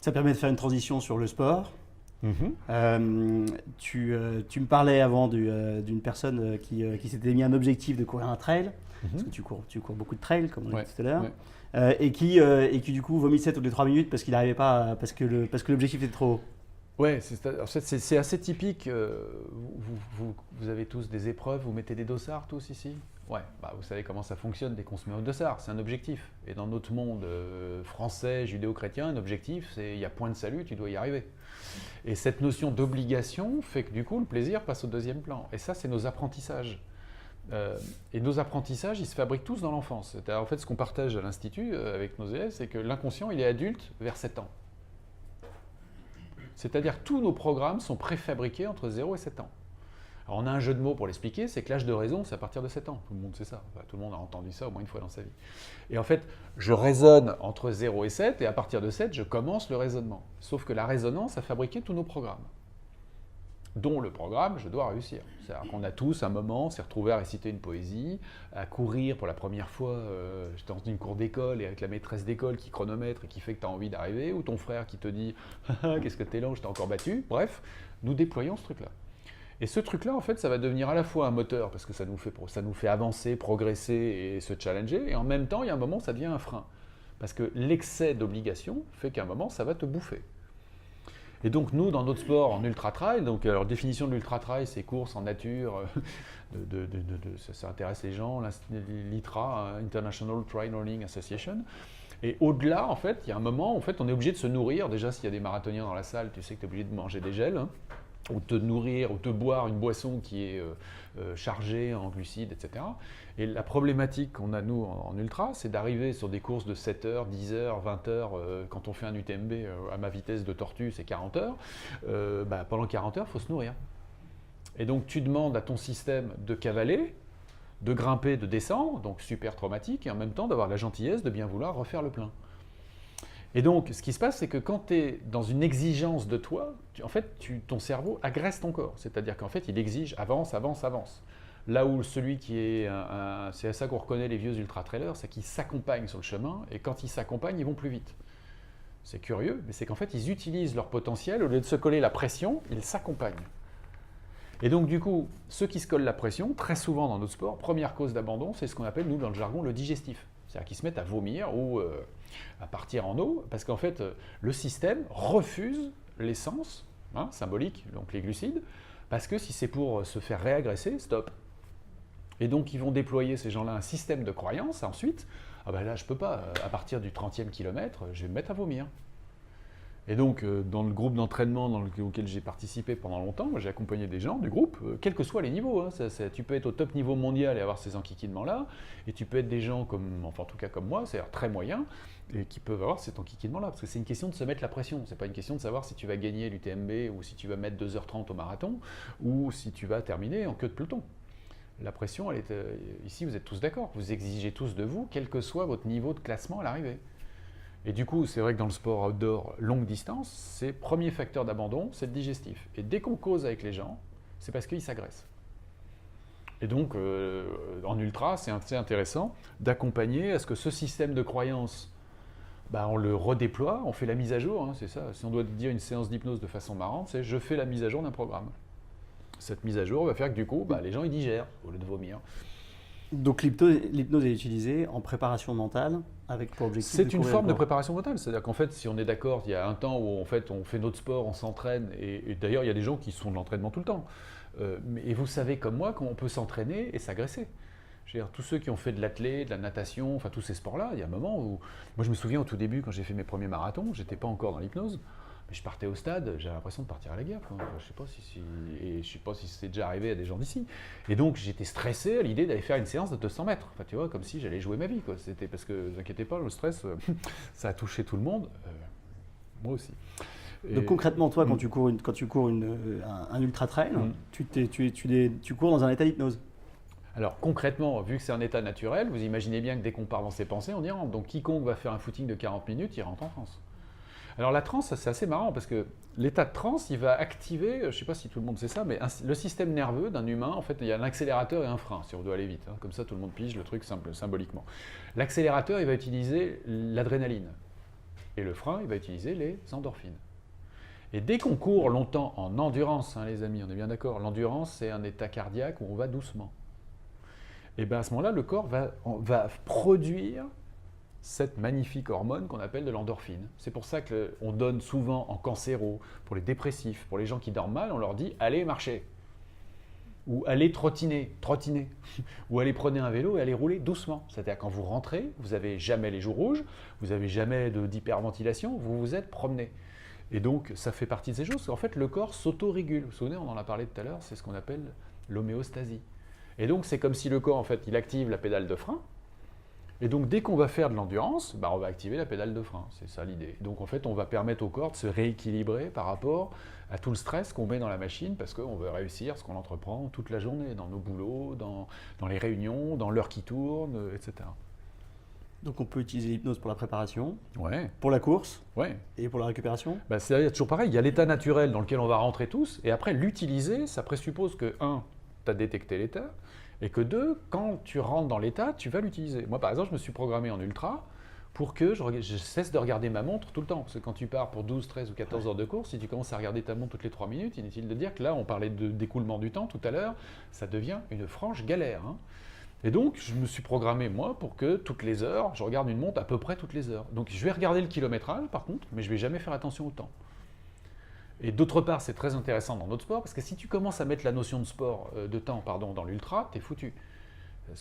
Ça permet de faire une transition sur le sport. Mhm. Tu me parlais avant d'une personne qui s'était mis un objectif de courir un trail, parce que tu cours beaucoup de trails, comme on l'a Ouais, dit tout à l'heure, ouais. et qui du coup vomissait toutes les 3 minutes parce qu'il n'arrivait pas, parce que l'objectif était trop haut. Ouais, en fait, c'est assez typique. Vous avez tous des épreuves, vous mettez des dossards tous ici? Ouais, bah, vous savez comment ça fonctionne dès qu'on se met au dossard, c'est un objectif. Et dans notre monde français, judéo-chrétien, un objectif, c'est il y a point de salut, tu dois y arriver. Et cette notion d'obligation fait que du coup, le plaisir passe au deuxième plan. Et ça, c'est nos apprentissages. Et nos apprentissages, ils se fabriquent tous dans l'enfance. C'est-à-dire, en fait, ce qu'on partage à l'Institut avec nos élèves, c'est que l'inconscient, il est adulte vers 7 ans. C'est-à-dire que tous nos programmes sont préfabriqués entre 0 et 7 ans. Alors on a un jeu de mots pour l'expliquer, c'est que l'âge de raison, c'est à partir de 7 ans. Tout le monde sait ça. Enfin, tout le monde a entendu ça au moins une fois dans sa vie. Et en fait, je raisonne entre 0 et 7, et à partir de 7, je commence le raisonnement. Sauf que la résonance a fabriqué tous nos programmes. Dont le programme, je dois réussir. C'est-à-dire qu'on a tous, à un moment, s'est retrouvé à réciter une poésie, à courir pour la première fois. J'étais dans une cour d'école et avec la maîtresse d'école qui chronomètre et qui fait que tu as envie d'arriver, ou ton frère qui te dit « Qu'est-ce que t'es lent, je t'ai encore battu ». Bref, nous déployons ce truc-là. Et ce truc-là, en fait, ça va devenir à la fois un moteur, parce que ça nous fait avancer, progresser et se challenger, et en même temps, il y a un moment, ça devient un frein. Parce que l'excès d'obligation fait qu'à un moment, ça va te bouffer. Et donc nous, dans notre sport, en ultra-trail, donc alors définition de l'ultra-trail, c'est course en nature, ça intéresse les gens, l'ITRA, International Trail Running Association. Et au-delà, en fait, il y a un moment, en fait, on est obligé de se nourrir. Déjà, s'il y a des marathoniens dans la salle, tu sais que tu es obligé de manger des gels, hein, ou te nourrir, ou te boire une boisson qui est chargée en glucides, etc. Et la problématique qu'on a, nous, en ultra, c'est d'arriver sur des courses de 7 heures, 10 heures, 20 heures. Quand on fait un UTMB à ma vitesse de tortue, c'est 40 heures. Pendant 40 heures, il faut se nourrir. Et donc, tu demandes à ton système de cavaler, de grimper, de descendre, donc super traumatique, et en même temps d'avoir la gentillesse de bien vouloir refaire le plein. Et donc, ce qui se passe, c'est que quand tu es dans une exigence de toi, ton cerveau agresse ton corps. C'est-à-dire qu'en fait, il exige avance, avance, avance. Là où celui qui est c'est à ça qu'on reconnaît les vieux ultra-trailers, c'est qu'ils s'accompagnent sur le chemin, et quand ils s'accompagnent, ils vont plus vite. C'est curieux, mais c'est qu'en fait, ils utilisent leur potentiel, au lieu de se coller la pression, ils s'accompagnent. Et donc, du coup, ceux qui se collent la pression, très souvent dans notre sport, première cause d'abandon, c'est ce qu'on appelle, nous, dans le jargon, le digestif. C'est-à-dire qu'ils se mettent à vomir ou à partir en eau, parce qu'en fait, le système refuse l'essence, symbolique, donc les glucides, parce que si c'est pour se faire réagresser, stop. Et donc, ils vont déployer, ces gens-là, un système de croyance, ensuite, là, je peux pas, à partir du 30e kilomètre, je vais me mettre à vomir. Et donc, dans le groupe d'entraînement auquel j'ai participé pendant longtemps, j'ai accompagné des gens du groupe, quels que soient les niveaux. Hein, tu peux être au top niveau mondial et avoir ces enquiquinements-là, et tu peux être des gens en tout cas comme moi, c'est-à-dire très moyens, et qui peuvent avoir cet enquiquinement-là. Parce que c'est une question de se mettre la pression. C'est pas une question de savoir si tu vas gagner l'UTMB, ou si tu vas mettre 2h30 au marathon, ou si tu vas terminer en queue de peloton. La pression, ici, vous êtes tous d'accord. Vous exigez tous de vous, quel que soit votre niveau de classement à l'arrivée. Et du coup, c'est vrai que dans le sport outdoor longue distance, c'est premier facteur d'abandon, c'est le digestif. Et dès qu'on cause avec les gens, c'est parce qu'ils s'agressent. Et donc, en ultra, c'est assez intéressant d'accompagner à ce que ce système de croyance, on le redéploie, on fait la mise à jour, c'est ça. Si on doit dire une séance d'hypnose de façon marrante, c'est je fais la mise à jour d'un programme. Cette mise à jour va faire que du coup, les gens ils digèrent au lieu de vomir. Donc l'hypnose est utilisée en préparation mentale avec pour objectif de courir. C'est une forme de préparation mentale, c'est-à-dire qu'en fait, si on est d'accord, il y a un temps où en fait, on fait notre sport, on s'entraîne, et d'ailleurs il y a des gens qui font de l'entraînement tout le temps. Et vous savez comme moi qu'on peut s'entraîner et s'agresser. Je veux dire, tous ceux qui ont fait de l'athlé, de la natation, enfin tous ces sports-là, il y a un moment où, moi je me souviens au tout début quand j'ai fait mes premiers marathons, j'étais pas encore dans l'hypnose. Mais je partais au stade, j'avais l'impression de partir à la guerre. Je ne sais pas si c'est déjà arrivé à des gens d'ici. Et donc j'étais stressé à l'idée d'aller faire une séance de 200 mètres. Enfin, tu vois, comme si j'allais jouer ma vie. C'était parce que, ne vous inquiétez pas, le stress, ça a touché tout le monde. Moi aussi. Donc concrètement, toi, quand tu cours un ultra-trail, tu cours dans un état d'hypnose. Alors concrètement, vu que c'est un état naturel, vous imaginez bien que dès qu'on part dans ses pensées, on y rentre. Donc quiconque va faire un footing de 40 minutes, il rentre en transe. Alors la transe, c'est assez marrant parce que l'état de transe, il va activer, je ne sais pas si tout le monde sait ça, mais le système nerveux d'un humain, en fait, il y a un accélérateur et un frein, si on doit aller vite. Comme ça, tout le monde pige le truc symboliquement. L'accélérateur, il va utiliser l'adrénaline. Et le frein, il va utiliser les endorphines. Et dès qu'on court longtemps en endurance, hein, les amis, on est bien d'accord, l'endurance, c'est un état cardiaque où on va doucement. Et bien à ce moment-là, le corps va produire cette magnifique hormone qu'on appelle de l'endorphine. C'est pour ça qu'on donne souvent en cancéro, pour les dépressifs, pour les gens qui dorment mal, on leur dit « allez marcher ». Ou allez trottiner, ou allez prenez un vélo et allez rouler doucement. C'est-à-dire quand vous rentrez, vous n'avez jamais les joues rouges, vous n'avez jamais d'hyperventilation, vous vous êtes promené. Et donc ça fait partie de ces choses, en fait le corps s'auto-régule. Vous vous souvenez, on en a parlé tout à l'heure, c'est ce qu'on appelle l'homéostasie. Et donc c'est comme si le corps, en fait, il active la pédale de frein, et donc dès qu'on va faire de l'endurance, on va activer la pédale de frein, c'est ça l'idée. Donc en fait on va permettre au corps de se rééquilibrer par rapport à tout le stress qu'on met dans la machine parce qu'on veut réussir ce qu'on entreprend toute la journée, dans nos boulots, dans les réunions, dans l'heure qui tourne, etc. Donc on peut utiliser l'hypnose pour la préparation, Ouais. pour la course Ouais. et pour la récupération. C'est toujours pareil, il y a l'état naturel dans lequel on va rentrer tous, et après l'utiliser, ça présuppose que 1, tu as détecté l'état, et que 2, quand tu rentres dans l'état, tu vas l'utiliser. Moi par exemple, je me suis programmé en ultra pour que je cesse de regarder ma montre tout le temps. Parce que quand tu pars pour 12, 13 ou 14 heures de course, si tu commences à regarder ta montre toutes les 3 minutes, inutile de dire que là, on parlait d'écoulement du temps tout à l'heure, ça devient une franche galère. Hein. Et donc, je me suis programmé, moi, pour que toutes les heures, je regarde une montre à peu près toutes les heures. Donc, je vais regarder le kilométrage, par contre, mais je ne vais jamais faire attention au temps. Et d'autre part, c'est très intéressant dans notre sport, parce que si tu commences à mettre la notion de sport, de temps, dans l'ultra, t'es foutu.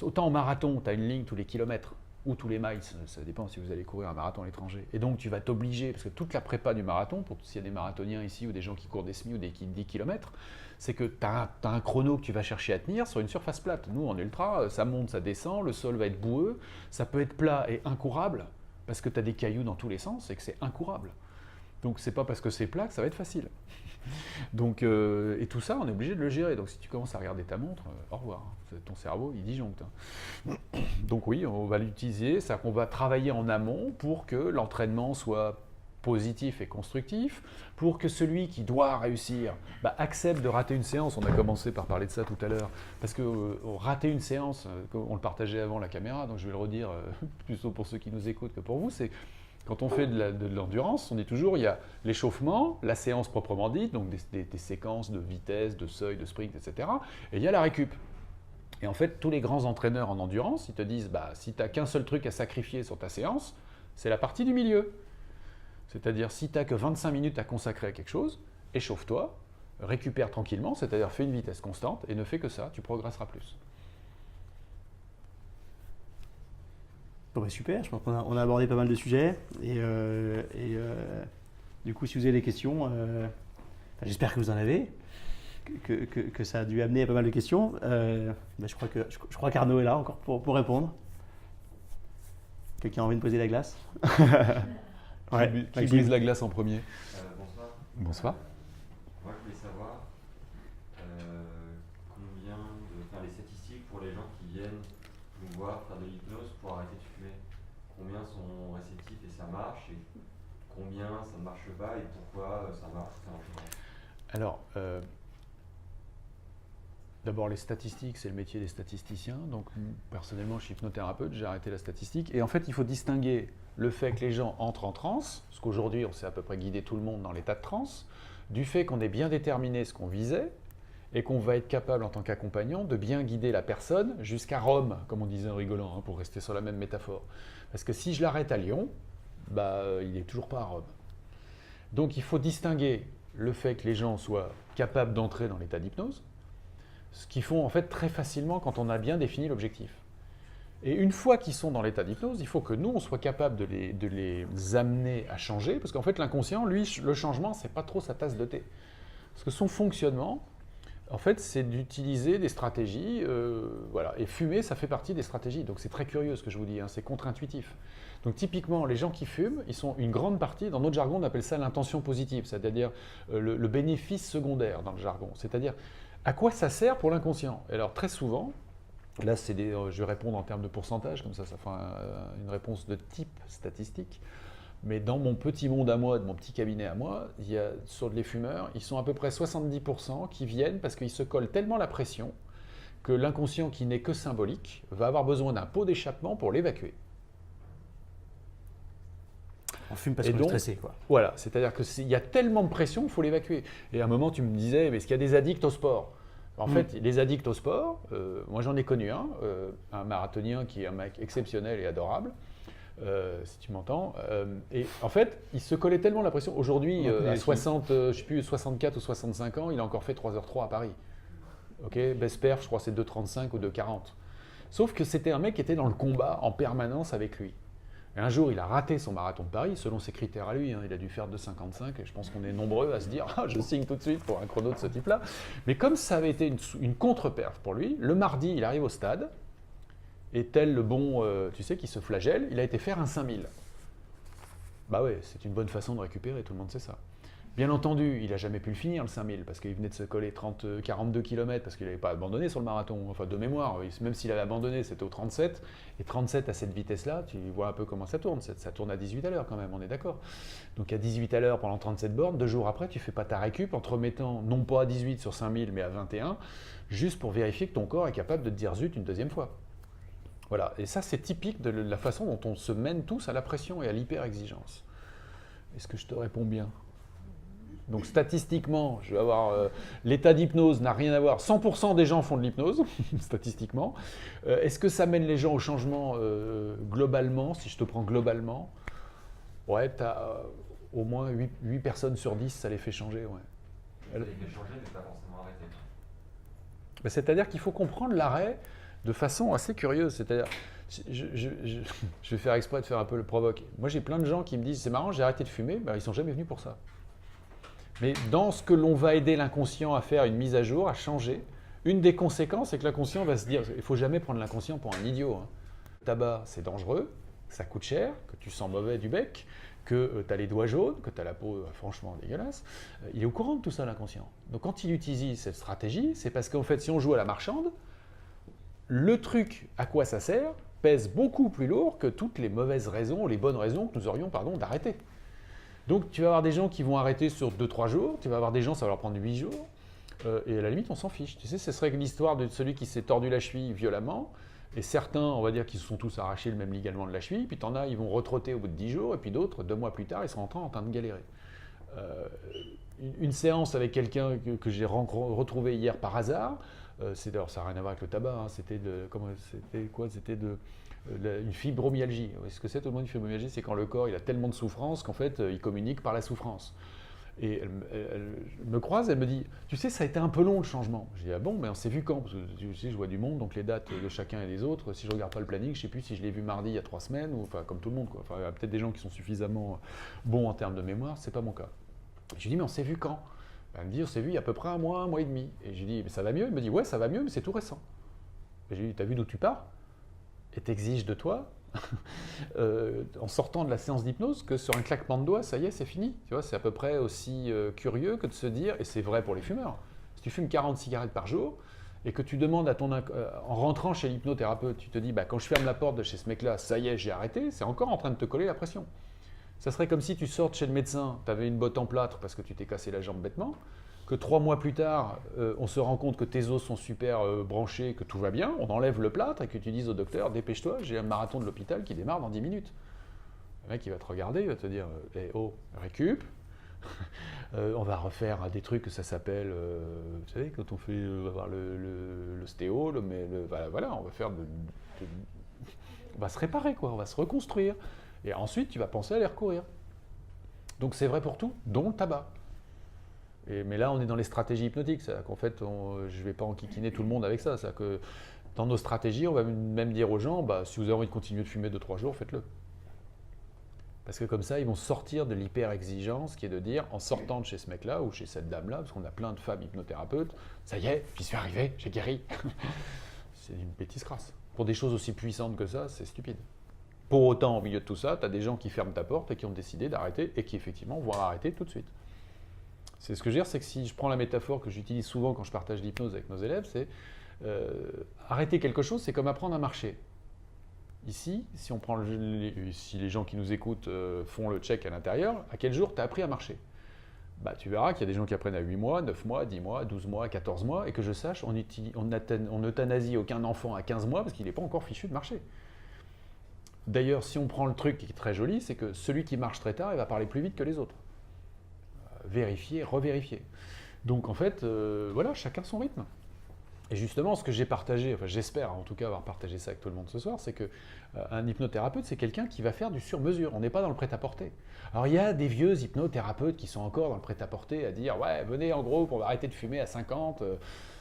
Autant en marathon, tu as une ligne tous les kilomètres, ou tous les miles, ça dépend si vous allez courir un marathon à l'étranger. Et donc, tu vas t'obliger, parce que toute la prépa du marathon, s'il y a des marathoniens ici, ou des gens qui courent des semi ou des 10 km, c'est que tu as un chrono que tu vas chercher à tenir sur une surface plate. Nous, en ultra, ça monte, ça descend, le sol va être boueux, ça peut être plat et incourable, parce que tu as des cailloux dans tous les sens, et que c'est incourable. Donc, c'est pas parce que c'est plat que ça va être facile. Donc, et tout ça, on est obligé de le gérer. Donc, si tu commences à regarder ta montre, au revoir. Ton cerveau, il disjoncte. Donc oui, on va l'utiliser, c'est-à-dire qu'on va travailler en amont pour que l'entraînement soit positif et constructif, pour que celui qui doit réussir accepte de rater une séance. On a commencé par parler de ça tout à l'heure, parce que rater une séance, on le partageait avant la caméra, donc je vais le redire plutôt pour ceux qui nous écoutent que pour vous, c'est quand on fait de l'endurance, on dit toujours il y a l'échauffement, la séance proprement dite, donc des séquences de vitesse, de seuil, de sprint, etc. Et il y a la récup. Et en fait, tous les grands entraîneurs en endurance, ils te disent si tu n'as qu'un seul truc à sacrifier sur ta séance, c'est la partie du milieu. C'est-à-dire, si tu n'as que 25 minutes à consacrer à quelque chose, échauffe-toi, récupère tranquillement, c'est-à-dire fais une vitesse constante et ne fais que ça, tu progresseras plus. Bon, super, je pense qu'on a abordé pas mal de sujets. Et du coup, si vous avez des questions, j'espère que vous en avez. Que ça a dû amener à pas mal de questions. Je crois qu'Arnaud est là encore pour répondre. Quelqu'un a envie de poser la glace? Qui brise la glace en premier? Bonsoir. Bonsoir. Moi, je voulais savoir combien les statistiques pour les gens qui viennent nous voir faire de l'hypnose pour arrêter de fumer. Combien sont réceptifs et ça marche, et combien ça ne marche pas et pourquoi ça marche. Alors, d'abord, les statistiques, c'est le métier des statisticiens. Donc, personnellement, je suis hypnothérapeute, j'ai arrêté la statistique. Et en fait, il faut distinguer le fait que les gens entrent en transe, parce qu'aujourd'hui, on sait à peu près guider tout le monde dans l'état de transe, du fait qu'on ait bien déterminé ce qu'on visait et qu'on va être capable, en tant qu'accompagnant, de bien guider la personne jusqu'à Rome, comme on disait en rigolant, pour rester sur la même métaphore. Parce que si je l'arrête à Lyon, il n'est toujours pas à Rome. Donc, il faut distinguer le fait que les gens soient capables d'entrer dans l'état d'hypnose, ce qu'ils font en fait très facilement quand on a bien défini l'objectif. Et une fois qu'ils sont dans l'état d'hypnose, il faut que nous, on soit capable de les amener à changer, parce qu'en fait, l'inconscient, lui, le changement, c'est pas trop sa tasse de thé. Parce que son fonctionnement, en fait, c'est d'utiliser des stratégies, et fumer, ça fait partie des stratégies. Donc c'est très curieux ce que je vous dis, hein, c'est contre-intuitif. Donc typiquement, les gens qui fument, ils sont une grande partie, dans notre jargon, on appelle ça l'intention positive, c'est-à-dire le bénéfice secondaire dans le jargon. C'est-à-dire, à quoi ça sert pour l'inconscient? Alors très souvent, là je vais répondre en termes de pourcentage, comme ça fait une réponse de type statistique, mais dans mon petit monde à moi, de mon petit cabinet à moi, il y a, sur les fumeurs, ils sont à peu près 70% qui viennent parce qu'ils se collent tellement la pression que l'inconscient qui n'est que symbolique va avoir besoin d'un pot d'échappement pour l'évacuer. On fume parce Et qu'on est donc, stressé, quoi. Voilà, c'est-à-dire qu'il y a tellement de pression, il faut l'évacuer. Et à un moment, tu me disais, mais est-ce qu'il y a des addicts au sport? En fait, les addicts au sport, moi j'en ai connu un marathonien qui est un mec exceptionnel et adorable, si tu m'entends. Et en fait, il se collait tellement la pression. Aujourd'hui, à 60, je sais plus, 64 ou 65 ans, il a encore fait 3h03 à Paris. Ok, best perf, je crois c'est 2h35 ou 2h40. Sauf que c'était un mec qui était dans le combat en permanence avec lui. Et un jour, il a raté son marathon de Paris, selon ses critères à lui. Il a dû faire 2h55, et je pense qu'on est nombreux à se dire « Ah, je signe tout de suite pour un chrono de ce type-là ». Mais comme ça avait été une contre-perf pour lui, le mardi, il arrive au stade, et tel le bon, tu sais, qui se flagelle, il a été faire un 5000. Bah ouais, c'est une bonne façon de récupérer, tout le monde sait ça. Bien entendu, il n'a jamais pu le finir, le 5000, parce qu'il venait de se coller 42 km, parce qu'il n'avait pas abandonné sur le marathon, enfin de mémoire, même s'il avait abandonné, c'était au 37, et 37 à cette vitesse-là, tu vois un peu comment ça tourne à 18 à l'heure quand même, on est d'accord. Donc à 18 à l'heure pendant 37 bornes, 2 jours après, tu ne fais pas ta récup en te remettant non pas à 18 sur 5000, mais à 21, juste pour vérifier que ton corps est capable de te dire zut une deuxième fois. Voilà, et ça c'est typique de la façon dont on se mène tous à la pression et à l'hyper-exigence. Est-ce que je te réponds bien ? Donc statistiquement, je vais avoir l'état d'hypnose n'a rien à voir. 100% des gens font de l'hypnose, statistiquement. Est-ce que ça mène les gens au changement globalement, si je te prends globalement? Ouais, tu as au moins 8 personnes sur 10, ça les fait changer. Ouais. Ça les fait changer, mais pas forcément arrêter. Ben, c'est-à-dire qu'il faut comprendre l'arrêt de façon assez curieuse. C'est-à-dire, je vais faire exprès de faire un peu le provoque. Moi, j'ai plein de gens qui me disent « c'est marrant, j'ai arrêté de fumer », ben, ils ne sont jamais venus pour ça. Mais dans ce que l'on va aider l'inconscient à faire une mise à jour, à changer, une des conséquences, c'est que l'inconscient va se dire il ne faut jamais prendre l'inconscient pour un idiot. Hein. Le tabac, c'est dangereux, ça coûte cher, que tu sens mauvais du bec, que tu as les doigts jaunes, que tu as la peau franchement dégueulasse. Il est au courant de tout ça, l'inconscient. Donc quand il utilise cette stratégie, c'est parce qu'en fait, si on joue à la marchande, le truc à quoi ça sert pèse beaucoup plus lourd que toutes les mauvaises raisons, les bonnes raisons que nous aurions d'arrêter. Donc tu vas avoir des gens qui vont arrêter sur 2-3 jours, tu vas avoir des gens, ça va leur prendre 8 jours, et à la limite on s'en fiche. Tu sais, ce serait l'histoire de celui qui s'est tordu la cheville violemment, et certains, on va dire qu'ils se sont tous arrachés le même ligament de la cheville, puis t'en as, ils vont retrotter au bout de 10 jours, et puis d'autres, 2 mois plus tard, ils sont en train de galérer. Une séance avec quelqu'un que j'ai retrouvé hier par hasard, alors ça n'a rien à voir avec le tabac, hein, c'était une fibromyalgie. Ce que c'est tout le monde, une fibromyalgie, c'est quand le corps il a tellement de souffrance qu'en fait il communique par la souffrance. Et elle me croise, elle me dit « Tu sais, ça a été un peu long le changement. » Je dis « Ah bon, mais on s'est vu quand ?» Parce que tu sais, je vois du monde, donc les dates de chacun et des autres, si je ne regarde pas le planning, je ne sais plus si je l'ai vu mardi il y a 3 semaines, ou enfin comme tout le monde. Quoi. Enfin, il y a peut-être des gens qui sont suffisamment bons en termes de mémoire, ce n'est pas mon cas. Je lui dis « Mais on s'est vu quand ?» Elle me dit « On s'est vu il y a à peu près un mois et demi. » Et je lui dis « Mais ça va mieux ?» Elle me dit « Ouais, ça va mieux, mais c'est tout récent. » Et je lui dis « T'as vu d'où tu pars ? Et t'exiges de toi, en sortant de la séance d'hypnose, que sur un claquement de doigts, ça y est, c'est fini. Tu vois, c'est à peu près aussi curieux que de se dire, et c'est vrai pour les fumeurs, si tu fumes 40 cigarettes par jour, et que tu demandes à en rentrant chez l'hypnothérapeute, tu te dis, bah, quand je ferme la porte de chez ce mec-là, ça y est, j'ai arrêté, c'est encore en train de te coller la pression. Ça serait comme si tu sortes chez le médecin, tu avais une botte en plâtre parce que tu t'es cassé la jambe bêtement, que 3 mois plus tard, on se rend compte que tes os sont super branchés, que tout va bien, on enlève le plâtre et que tu dises au docteur, dépêche-toi, j'ai un marathon de l'hôpital qui démarre dans 10 minutes. Le mec, il va te regarder, il va te dire, oh, récup, on va refaire des trucs que ça s'appelle, vous savez, quand on fait, on va voir l'ostéo, voilà, on va faire on va se réparer, quoi, on va se reconstruire. Et ensuite, tu vas penser à aller recourir. Donc c'est vrai pour tout, dont le tabac. Mais là, on est dans les stratégies hypnotiques. C'est-à-dire qu'en fait, je ne vais pas enquiquiner tout le monde avec ça. C'est-à-dire que dans nos stratégies, on va même dire aux gens, bah, si vous avez envie de continuer de fumer 2-3 jours, faites-le. Parce que comme ça, ils vont sortir de l'hyper-exigence qui est de dire, en sortant de chez ce mec-là ou chez cette dame-là, parce qu'on a plein de femmes hypnothérapeutes, ça y est, j'y suis arrivé, j'ai guéri. C'est une bêtise crasse. Pour des choses aussi puissantes que ça, c'est stupide. Pour autant, au milieu de tout ça, tu as des gens qui ferment ta porte et qui ont décidé d'arrêter et qui effectivement vont arrêter tout de suite. C'est ce que je veux dire, c'est que si je prends la métaphore que j'utilise souvent quand je partage l'hypnose avec nos élèves, c'est arrêter quelque chose, c'est comme apprendre à marcher. Ici, si les gens qui nous écoutent font le check à l'intérieur, à quel jour tu as appris à marcher? Bah, tu verras qu'il y a des gens qui apprennent à 8 mois, 9 mois, 10 mois, 12 mois, 14 mois, et que je sache, on euthanasie aucun enfant à 15 mois parce qu'il n'est pas encore fichu de marcher. D'ailleurs, si on prend le truc qui est très joli, c'est que celui qui marche très tard, il va parler plus vite que les autres. Vérifier, revérifier. Donc en fait, voilà, chacun son rythme. Et justement, ce que j'ai partagé, enfin j'espère en tout cas avoir partagé ça avec tout le monde ce soir, c'est qu'un hypnothérapeute, c'est quelqu'un qui va faire du sur-mesure. On n'est pas dans le prêt-à-porter. Alors il y a des vieux hypnothérapeutes qui sont encore dans le prêt-à-porter, à dire « Ouais, venez en groupe, on va arrêter de fumer à 50. »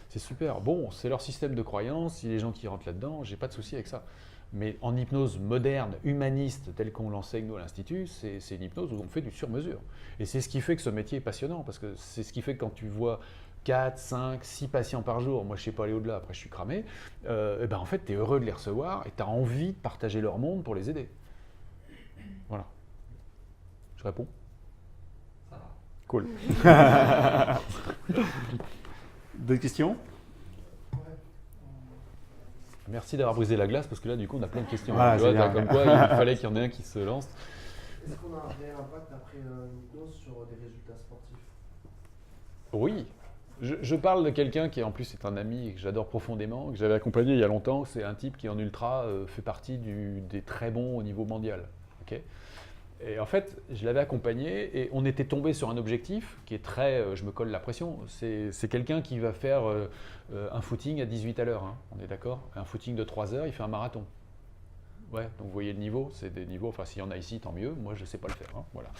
C'est super. Bon, c'est leur système de croyance, si les gens qui rentrent là-dedans, j'ai pas de souci avec ça. Mais en hypnose moderne, humaniste, telle qu'on l'enseigne nous à l'Institut, c'est une hypnose où on fait du sur-mesure. Et c'est ce qui fait que ce métier est passionnant, parce que c'est ce qui fait que quand tu vois 4, 5, 6 patients par jour, moi je ne sais pas aller au-delà, après je suis cramé, et ben en fait tu es heureux de les recevoir et tu as envie de partager leur monde pour les aider. Voilà. Je réponds? Ça va. Cool. D'autres questions? Merci d'avoir brisé la glace, parce que là du coup on a plein de questions. Voilà, Tu vois, c'est bien. comme quoi il fallait qu'il y en ait un qui se lance. Est-ce qu'on a un réel impact après une hypnose sur des résultats sportifs? Oui. Je parle de quelqu'un qui en plus est un ami et que j'adore profondément, que j'avais accompagné il y a longtemps. C'est un type qui en ultra fait partie des très bons au niveau mondial. Okay, et en fait, je l'avais accompagné et on était tombé sur un objectif qui est très, je me colle la pression, c'est quelqu'un qui va faire un footing à 18 à l'heure, hein, on est d'accord? Un footing de 3 heures, il fait un marathon. Ouais, donc vous voyez le niveau, c'est des niveaux, enfin s'il y en a ici, tant mieux, moi je ne sais pas le faire. Hein, voilà.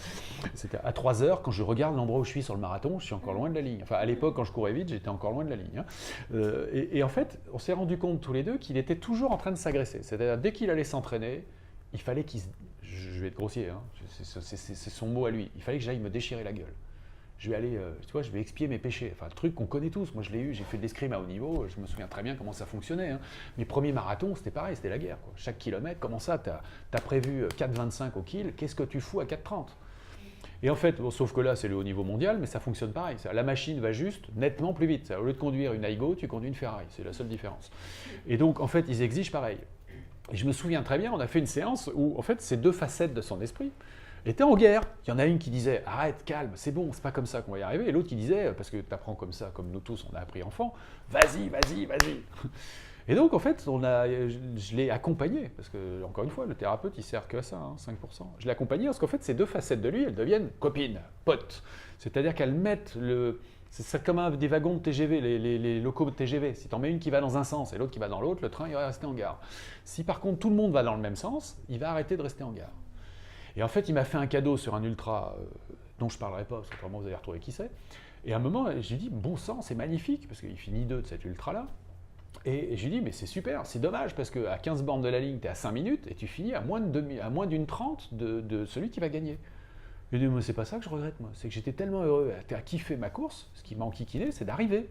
C'était à 3 heures, quand je regarde l'endroit où je suis sur le marathon, je suis encore loin de la ligne. Enfin à l'époque, quand je courais vite, j'étais encore loin de la ligne. Hein. Et en fait, on s'est rendu compte tous les deux qu'il était toujours en train de s'agresser. C'est-à-dire, dès qu'il allait s'entraîner, il fallait qu'il... Je vais être grossier, hein, c'est son mot à lui. Il fallait que j'aille me déchirer la gueule. Je vais aller, tu vois, je vais expier mes péchés. Enfin, le truc qu'on connaît tous. Moi, je l'ai eu, j'ai fait de l'escrime à haut niveau. Je me souviens très bien comment ça fonctionnait. Hein. Mes premiers marathons, c'était pareil, c'était la guerre. Quoi. Chaque kilomètre, comment ça, tu as prévu 4,25 au kill, qu'est-ce que tu fous à 4,30? Et en fait, bon, sauf que là, c'est le haut niveau mondial, mais ça fonctionne pareil. La machine va juste nettement plus vite. Au lieu de conduire une Aygo, tu conduis une Ferrari. C'est la seule différence. Et donc, en fait, ils exigent pareil. Et je me souviens très bien, on a fait une séance où, en fait, ces deux facettes de son esprit étaient en guerre. Il y en a une qui disait « Arrête, calme, c'est bon, c'est pas comme ça qu'on va y arriver ». Et l'autre qui disait, parce que tu apprends comme ça, comme nous tous, on a appris enfant, « Vas-y, vas-y, vas-y ». Et donc, en fait, je l'ai accompagné, parce que, encore une fois, le thérapeute, il sert que à ça, hein, 5%. Je l'ai accompagné parce qu'en fait, ces deux facettes de lui, elles deviennent copines, potes. C'est-à-dire qu'elles mettent le... C'est comme des wagons de TGV, les locaux de TGV. Si tu en mets une qui va dans un sens et l'autre qui va dans l'autre, le train, il va rester en gare. Si par contre, tout le monde va dans le même sens, il va arrêter de rester en gare. Et en fait, il m'a fait un cadeau sur un ultra dont je ne parlerai pas, parce que vraiment, vous allez retrouver qui c'est. Et à un moment, je lui ai dit, bon sang, c'est magnifique, parce qu'il finit 2 de cet ultra-là. Et je lui ai dit, mais c'est super, c'est dommage, parce qu'à 15 bornes de la ligne, tu es à 5 minutes, et tu finis à moins d'une 30 de celui qui va gagner. Je lui ai dit, moi, c'est pas ça que je regrette, moi. C'est que j'étais tellement heureux à kiffer ma course, ce qui m'a enquiquiné, c'est d'arriver.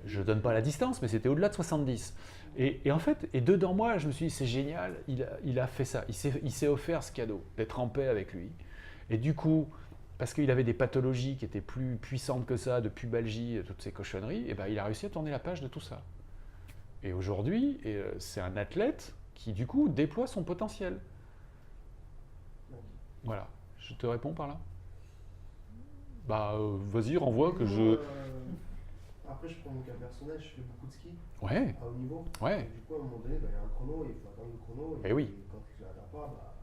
Je ne donne pas la distance, mais c'était au-delà de 70. Et en fait, et dedans moi, je me suis dit, c'est génial, il a fait ça. Il s'est offert ce cadeau, d'être en paix avec lui. Et du coup, parce qu'il avait des pathologies qui étaient plus puissantes que ça, de pubalgie, toutes ces cochonneries, et ben, il a réussi à tourner la page de tout ça. Et aujourd'hui, c'est un athlète qui, du coup, déploie son potentiel. Voilà. Je te réponds par là? Bah, vas-y, renvoie que je... Après, je prends mon cas personnel, je fais beaucoup de ski. Ouais. À haut niveau. Ouais. Et du coup, à un moment donné, il y a un chrono, il faut attendre le chrono. Et oui. Quand tu ne l'atteins pas,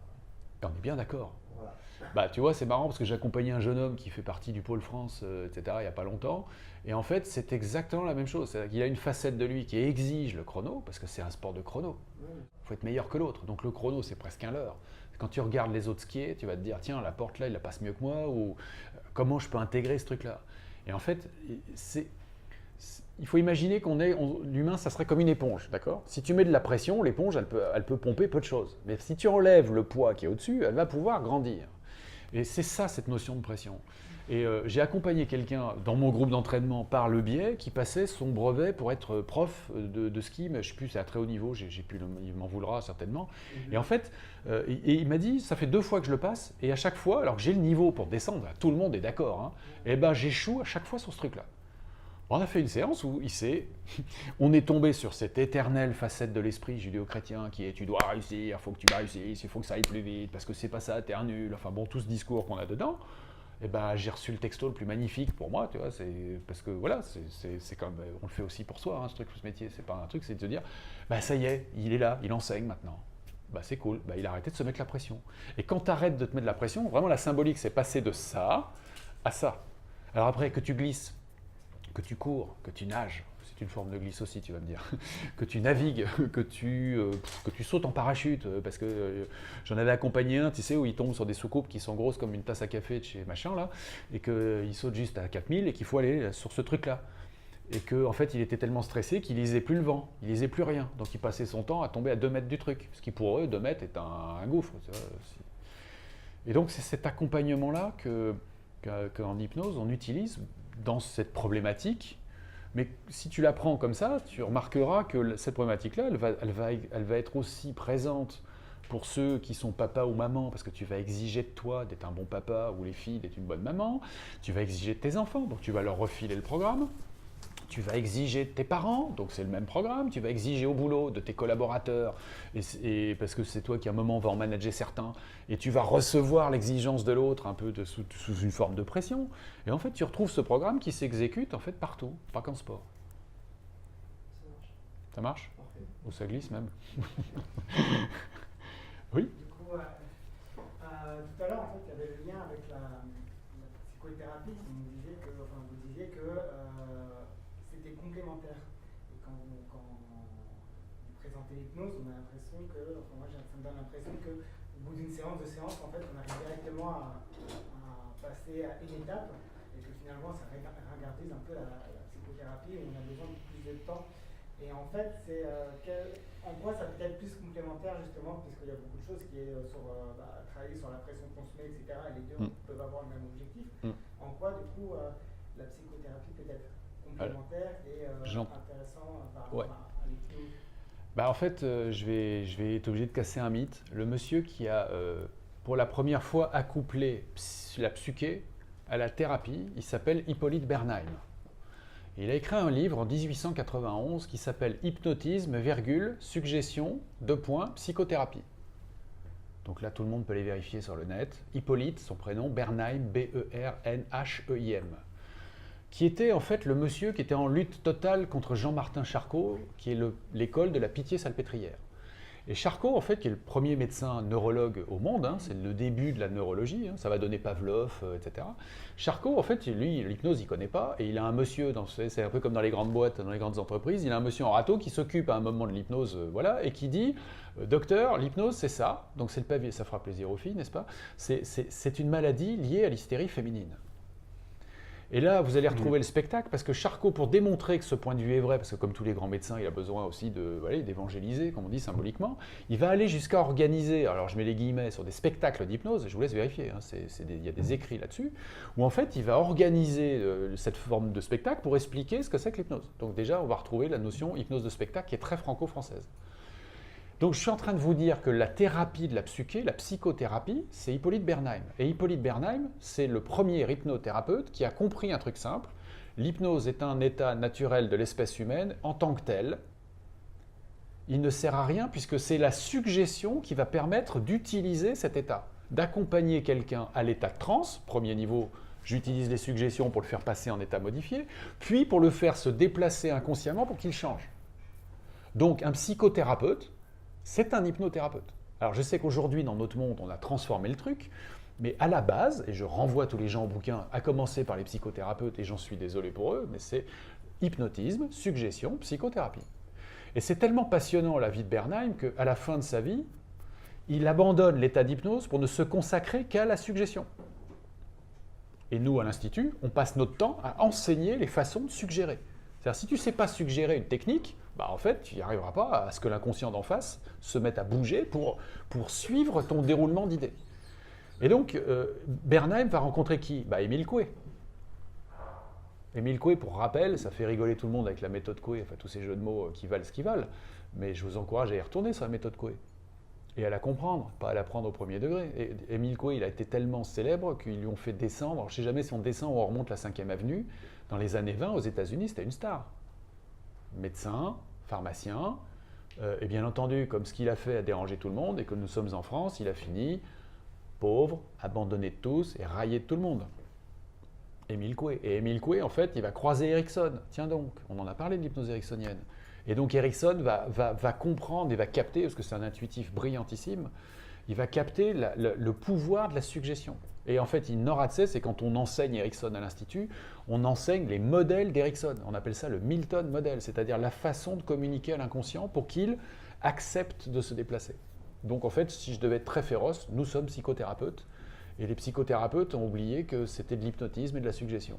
Et on est bien d'accord. voilà. Bah, tu vois, c'est marrant parce que j'ai accompagné un jeune homme qui fait partie du Pôle France, etc., il n'y a pas longtemps. Et en fait, c'est exactement la même chose. C'est-à-dire qu'il a une facette de lui qui exige le chrono, parce que c'est un sport de chrono. Ouais. Il faut être meilleur que l'autre. Donc le chrono, c'est presque un leurre. Quand tu regardes les autres skier, tu vas te dire, tiens, la porte là, il la passe mieux que moi, ou comment je peux intégrer ce truc-là? Et en fait, il faut imaginer l'humain, ça serait comme une éponge, d'accord? Si tu mets de la pression, l'éponge, elle peut pomper peu de choses. Mais si tu enlèves le poids qui est au-dessus, elle va pouvoir grandir. Et c'est ça, cette notion de pression. Et j'ai accompagné quelqu'un dans mon groupe d'entraînement par le biais qui passait son brevet pour être prof de ski, mais je ne sais plus, c'est à très haut niveau, il m'en voudra certainement. Et en fait, il m'a dit, ça fait 2 fois que je le passe, et à chaque fois, alors que j'ai le niveau pour descendre, tout le monde est d'accord, hein, et ben j'échoue à chaque fois sur ce truc-là. On a fait une séance où on est tombé sur cette éternelle facette de l'esprit judéo-chrétien qui est tu dois réussir, il faut que tu réussisses, il faut que ça aille plus vite, parce que c'est pas ça, t'es un nul, enfin bon, tout ce discours qu'on a dedans. Et ben, j'ai reçu le texto le plus magnifique pour moi, tu vois, parce que voilà, c'est comme, on le fait aussi pour soi, hein, ce métier, c'est pas un truc, c'est de se dire, bah ça y est, il est là, il enseigne maintenant. Bah c'est cool, bah, il a arrêté de se mettre la pression. Et quand tu arrêtes de te mettre la pression, vraiment la symbolique, c'est passer de ça à ça. Alors après, que tu glisses, que tu cours, que tu nages, c'est une forme de glisse aussi, tu vas me dire, que tu navigues, que tu sautes en parachute, parce que j'en avais accompagné un, tu sais, où il tombe sur des soucoupes qui sont grosses comme une tasse à café de chez machin, là, et qu'il saute juste à 4000 et qu'il faut aller sur ce truc-là. Et qu'en fait, il était tellement stressé qu'il lisait plus le vent, il lisait plus rien. Donc il passait son temps à tomber à 2 mètres du truc, ce qui pour eux, 2 mètres est un gouffre. Tu vois, et donc c'est cet accompagnement-là qu'en hypnose, on utilise dans cette problématique. Mais si tu la prends comme ça, tu remarqueras que cette problématique-là, elle va être aussi présente pour ceux qui sont papa ou maman, parce que tu vas exiger de toi d'être un bon papa, ou les filles d'être une bonne maman. Tu vas exiger de tes enfants, donc tu vas leur refiler le programme. Tu vas exiger de tes parents, donc c'est le même programme. Tu vas exiger au boulot de tes collaborateurs, et parce que c'est toi qui à un moment va en manager certains, et tu vas recevoir l'exigence de l'autre un peu sous une forme de pression. Et en fait, tu retrouves ce programme qui s'exécute en fait partout, pas qu'en sport. Ça marche. Ça marche? Parfait. Ou ça glisse même? Oui? Du coup, tout à l'heure, en fait, il y avait le lien avec la psychothérapie. Vous disiez que c'était complémentaire. Et quand vous présentez l'hypnose, on a l'impression que, enfin moi ça me donne l'impression qu'au bout d'une séance, en fait, on arrive directement à passer à une étape et que finalement ça ringardise un peu la psychothérapie où on a besoin de plus de temps. Et en fait, en quoi ça peut être plus complémentaire justement, puisqu'il y a beaucoup de choses qui est sur travailler sur la pression qu'on se met, etc. Et les deux peuvent avoir le même objectif. En quoi, du coup, la psychothérapie peut être complémentaire et intéressant par rapport à l'hypnose? Bah en fait, je vais être obligé de casser un mythe. Le monsieur qui a, pour la première fois, accouplé la psyché à la thérapie, il s'appelle Hippolyte Bernheim. Il a écrit un livre en 1891 qui s'appelle Hypnotisme, suggestion, psychothérapie. Donc là, tout le monde peut les vérifier sur le net. Hippolyte, son prénom, Bernheim, B-E-R-N-H-E-I-M. Qui était en fait le monsieur qui était en lutte totale contre Jean-Martin Charcot, qui est l'école de la Pitié-Salpêtrière. Et Charcot, en fait, qui est le premier médecin neurologue au monde, c'est le début de la neurologie, ça va donner Pavlov, etc. Charcot, en fait, lui, l'hypnose, il ne connaît pas, et il a un monsieur, c'est un peu comme dans les grandes boîtes, dans les grandes entreprises, il a un monsieur en râteau qui s'occupe à un moment de l'hypnose, voilà, et qui dit « Docteur, l'hypnose, c'est ça », donc c'est le pavé, ça fera plaisir aux filles, n'est-ce pas? C'est une maladie liée à l'hystérie féminine. Et là, vous allez retrouver le spectacle, parce que Charcot, pour démontrer que ce point de vue est vrai, parce que comme tous les grands médecins, il a besoin aussi d'évangéliser, comme on dit symboliquement, il va aller jusqu'à organiser, alors je mets les guillemets, sur des spectacles d'hypnose, et je vous laisse vérifier, il y a des écrits là-dessus, où en fait, il va organiser cette forme de spectacle pour expliquer ce que c'est que l'hypnose. Donc déjà, on va retrouver la notion hypnose de spectacle qui est très franco-française. Donc je suis en train de vous dire que la thérapie de la psyché, la psychothérapie, c'est Hippolyte Bernheim. Et Hippolyte Bernheim, c'est le premier hypnothérapeute qui a compris un truc simple. L'hypnose est un état naturel de l'espèce humaine en tant que tel. Il ne sert à rien puisque c'est la suggestion qui va permettre d'utiliser cet état, d'accompagner quelqu'un à l'état de transe, premier niveau, j'utilise les suggestions pour le faire passer en état modifié, puis pour le faire se déplacer inconsciemment pour qu'il change. Donc un psychothérapeute, c'est un hypnothérapeute. Alors je sais qu'aujourd'hui, dans notre monde, on a transformé le truc, mais à la base, et je renvoie tous les gens au bouquin, à commencer par les psychothérapeutes, et j'en suis désolé pour eux, mais c'est hypnotisme, suggestion, psychothérapie. Et c'est tellement passionnant la vie de Bernheim qu'à la fin de sa vie, il abandonne l'état d'hypnose pour ne se consacrer qu'à la suggestion. Et nous, à l'Institut, on passe notre temps à enseigner les façons de suggérer. C'est-à-dire, si tu ne sais pas suggérer une technique, en fait, tu n'y arriveras pas à ce que l'inconscient d'en face se mette à bouger pour suivre ton déroulement d'idées. Et donc, Bernheim va rencontrer qui? Émile Coué. Émile Coué, pour rappel, ça fait rigoler tout le monde avec la méthode Coué, enfin tous ces jeux de mots qui valent ce qu'ils valent, mais je vous encourage à y retourner sur la méthode Coué. Et à la comprendre, pas à la prendre au premier degré. Et Émile Coué, il a été tellement célèbre qu'ils lui ont fait descendre, alors je ne sais jamais si on descend ou on remonte la 5e avenue, dans les années 20 aux États-Unis, c'était une star. Médecin, pharmacien, et bien entendu, comme ce qu'il a fait a dérangé tout le monde, et que nous sommes en France, il a fini pauvre, abandonné de tous et raillé de tout le monde. Émile Coué. Et Émile Coué, en fait, il va croiser Erickson. Tiens donc, on en a parlé de l'hypnose ericksonienne. Et donc Erickson va comprendre et va capter, parce que c'est un intuitif brillantissime, il va capter le pouvoir de la suggestion. Et en fait, Noradse, c'est quand on enseigne Erickson à l'Institut, on enseigne les modèles d'Erickson. On appelle ça le Milton model, c'est-à-dire la façon de communiquer à l'inconscient pour qu'il accepte de se déplacer. Donc en fait, si je devais être très féroce, nous sommes psychothérapeutes. Et les psychothérapeutes ont oublié que c'était de l'hypnotisme et de la suggestion.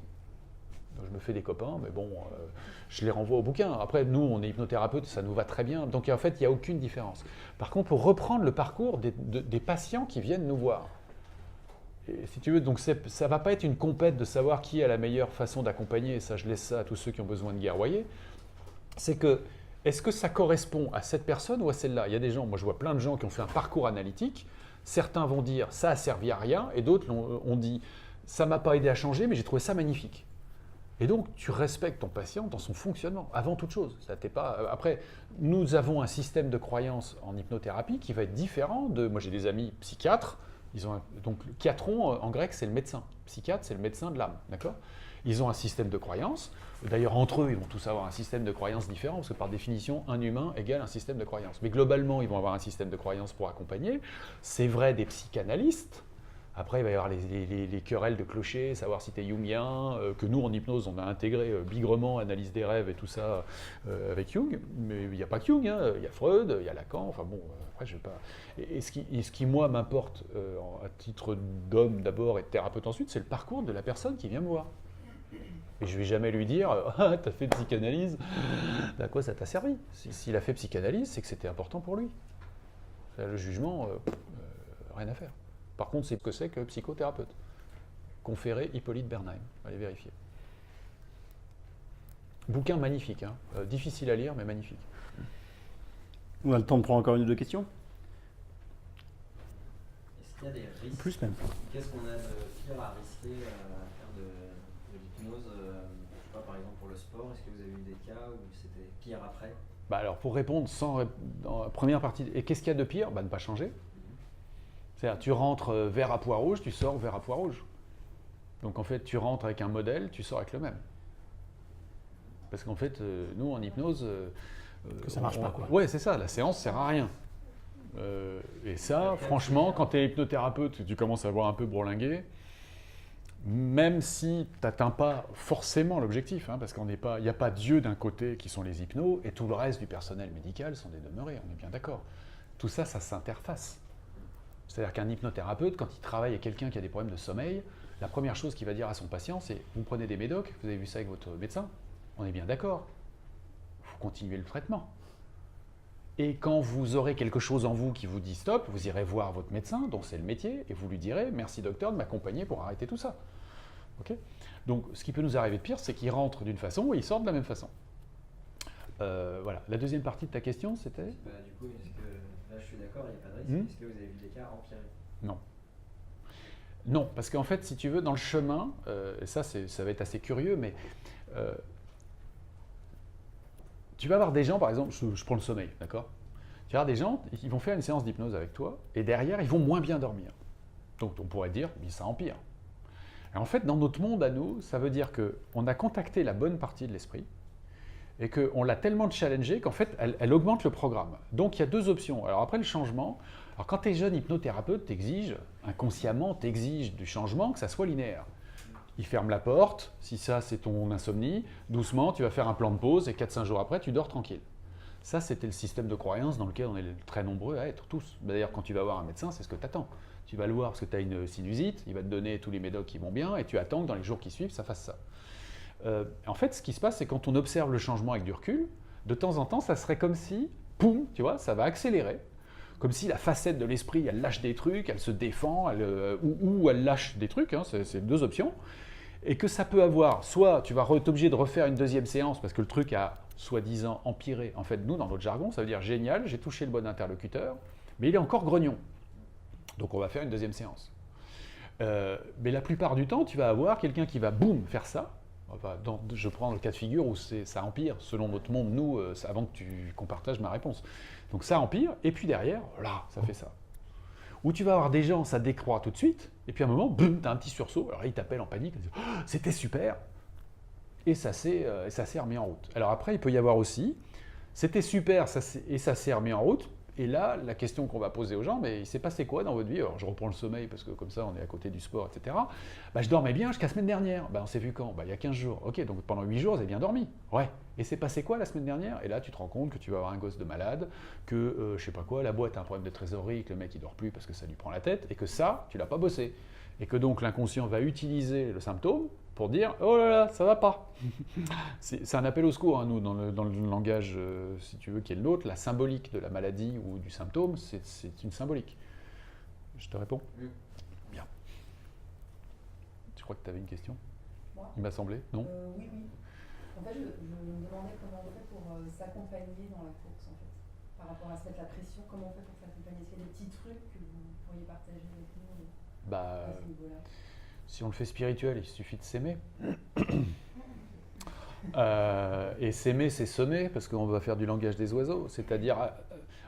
Donc je me fais des copains, mais bon, je les renvoie au bouquin. Après, nous, on est hypnothérapeutes, ça nous va très bien. Donc en fait, il n'y a aucune différence. Par contre, pour reprendre le parcours des patients qui viennent nous voir, et si tu veux, donc ça ne va pas être une compète de savoir qui a la meilleure façon d'accompagner, et ça, je laisse ça à tous ceux qui ont besoin de guerroyer. C'est que, est-ce que ça correspond à cette personne ou à celle-là? Il y a des gens, moi je vois plein de gens qui ont fait un parcours analytique. Certains vont dire ça a servi à rien, et d'autres ont dit ça m'a pas aidé à changer, mais j'ai trouvé ça magnifique. Et donc tu respectes ton patient dans son fonctionnement, avant toute chose. Ça t'est pas. Après, nous avons un système de croyance en hypnothérapie qui va être différent de. Moi j'ai des amis psychiatres. Donc chiatron en grec c'est le médecin. Psychiatre c'est le médecin de l'âme, d'accord? Ils ont un système de croyance. D'ailleurs, entre eux, ils vont tous avoir un système de croyance différent, parce que par définition, un humain égale un système de croyance. Mais globalement, ils vont avoir un système de croyance pour accompagner. C'est vrai des psychanalystes. Après, il va y avoir les querelles de clochers, savoir si tu es jungien, que nous, en hypnose, on a intégré bigrement analyse des rêves et tout ça avec Jung. Mais il n'y a pas que Jung, hein. Il y a Freud, il y a Lacan, enfin bon, après, je ne vais pas... Et ce qui, moi, m'importe à titre d'homme d'abord et de thérapeute ensuite, c'est le parcours de la personne qui vient me voir. Et je ne vais jamais lui dire « Ah, tu as fait psychanalyse, à quoi ça t'a servi ?» S'il a fait psychanalyse, c'est que c'était important pour lui. Le jugement, rien à faire. Par contre, c'est ce que c'est que psychothérapeute. Conféré Hippolyte Bernheim. Allez vérifier. Bouquin magnifique, hein. Difficile à lire, mais magnifique. On a le temps de prendre encore une ou deux questions? Est-ce qu'il y a des risques? Plus même. Qu'est-ce qu'on a de pire à risquer à faire de l'hypnose, je sais pas, par exemple pour le sport? Est-ce que vous avez eu des cas où c'était pire après? Bah alors, pour répondre dans la première partie, et qu'est-ce qu'il y a de pire? Bah, ne pas changer. C'est-à-dire, tu rentres vert à pois rouge, tu sors vert à pois rouge. Donc en fait, tu rentres avec un modèle, tu sors avec le même. Parce qu'en fait, nous, en hypnose... que ça marche pas, quoi. Ouais, c'est ça, la séance sert à rien. Et ça, franchement, quand tu es hypnothérapeute, tu commences à voir un peu bourlinguer, même si tu n'atteins pas forcément l'objectif, hein, parce qu'il n'y a pas Dieu d'un côté qui sont les hypnos, et tout le reste du personnel médical sont des demeurés, on est bien d'accord. Tout ça, ça s'interface. C'est-à-dire qu'un hypnothérapeute, quand il travaille avec quelqu'un qui a des problèmes de sommeil, la première chose qu'il va dire à son patient, c'est « Vous prenez des médocs, vous avez vu ça avec votre médecin, on est bien d'accord, il faut continuer le traitement. » Et quand vous aurez quelque chose en vous qui vous dit stop, vous irez voir votre médecin, dont c'est le métier, et vous lui direz « Merci docteur de m'accompagner pour arrêter tout ça. » Okay. Donc ce qui peut nous arriver de pire, c'est qu'il rentre d'une façon et il sort de la même façon. Voilà. La deuxième partie de ta question, c'était Du coup, est-ce que, là je suis d'accord, il n'y a pas de risque, est-ce que vous avez vu des cas empirés? Non. Non, parce qu'en fait, si tu veux, dans le chemin, et ça va être assez curieux, mais tu vas avoir des gens, par exemple, je prends le sommeil, d'accord? Tu vas avoir des gens, ils vont faire une séance d'hypnose avec toi, et derrière, ils vont moins bien dormir. Donc on pourrait dire, mais ça empire. Et en fait, dans notre monde à nous, ça veut dire qu'on a contacté la bonne partie de l'esprit, et qu'on l'a tellement challengée qu'en fait, elle augmente le programme. Donc il y a deux options. Alors après le changement, alors quand tu es jeune hypnothérapeute, t'exiges, inconsciemment, t'exiges du changement, que ça soit linéaire. Il ferme la porte, si ça c'est ton insomnie, doucement tu vas faire un plan de pause et 4-5 jours après tu dors tranquille. Ça c'était le système de croyance dans lequel on est très nombreux à être, tous. D'ailleurs quand tu vas voir un médecin, c'est ce que tu attends. Tu vas le voir parce que tu as une sinusite, il va te donner tous les médocs qui vont bien et tu attends que dans les jours qui suivent ça fasse ça. En fait, ce qui se passe, c'est quand on observe le changement avec du recul, de temps en temps, ça serait comme si, poum, tu vois, ça va accélérer. Comme si la facette de l'esprit, elle lâche des trucs, elle se défend, ou elle lâche des trucs, hein, c'est deux options. Et que ça peut avoir, soit tu vas être obligé de refaire une deuxième séance parce que le truc a soi-disant empiré. En fait, nous, dans notre jargon, ça veut dire génial, j'ai touché le bon interlocuteur, mais il est encore grognon. Donc on va faire une deuxième séance. Mais la plupart du temps, tu vas avoir quelqu'un qui va, boum, faire ça. Enfin, je prends le cas de figure où ça empire, selon notre monde, nous, avant qu'on partage ma réponse. Donc ça empire, et puis derrière, là, ça fait ça. Où tu vas avoir des gens, ça décroît tout de suite, et puis à un moment, boum, tu as un petit sursaut, alors là, ils t'appellent en panique, ils disent oh, « c'était super !» Et ça s'est remis en route. Alors après, il peut y avoir aussi, C'était super, ça s'est remis en route. Et là, la question qu'on va poser aux gens, mais il s'est passé quoi dans votre vie? Alors je reprends le sommeil parce que comme ça on est à côté du sport, etc. Bah, je dormais bien jusqu'à la semaine dernière. Bah, on s'est vu quand? Bah, il y a 15 jours. Ok, donc pendant 8 jours, vous avez bien dormi. Ouais. Et c'est passé quoi la semaine dernière? Et là, tu te rends compte que tu vas avoir un gosse de malade, que je sais pas quoi, la boîte a un problème de trésorerie, que le mec il dort plus parce que ça lui prend la tête, et que ça, tu l'as pas bossé. Et que donc l'inconscient va utiliser le symptôme pour dire « Oh là là, ça va pas !» C'est un appel au secours, hein, nous, dans le langage, si tu veux, qui est le nôtre. La symbolique de la maladie ou du symptôme, c'est une symbolique. Je te réponds? Oui. Bien. Je crois que tu avais une question? Moi Il m'a semblé, non? Oui. En fait, je me demandais comment on fait pour s'accompagner dans la course, en fait. Par rapport à se mettre la pression, comment on fait pour s'accompagner? Est-ce qu'il y a des petits trucs que vous pourriez partager avec nous Bah, à ce niveau-là? si on le fait spirituel, il suffit de s'aimer. Et s'aimer, c'est semer, parce qu'on va faire du langage des oiseaux. C'est-à-dire,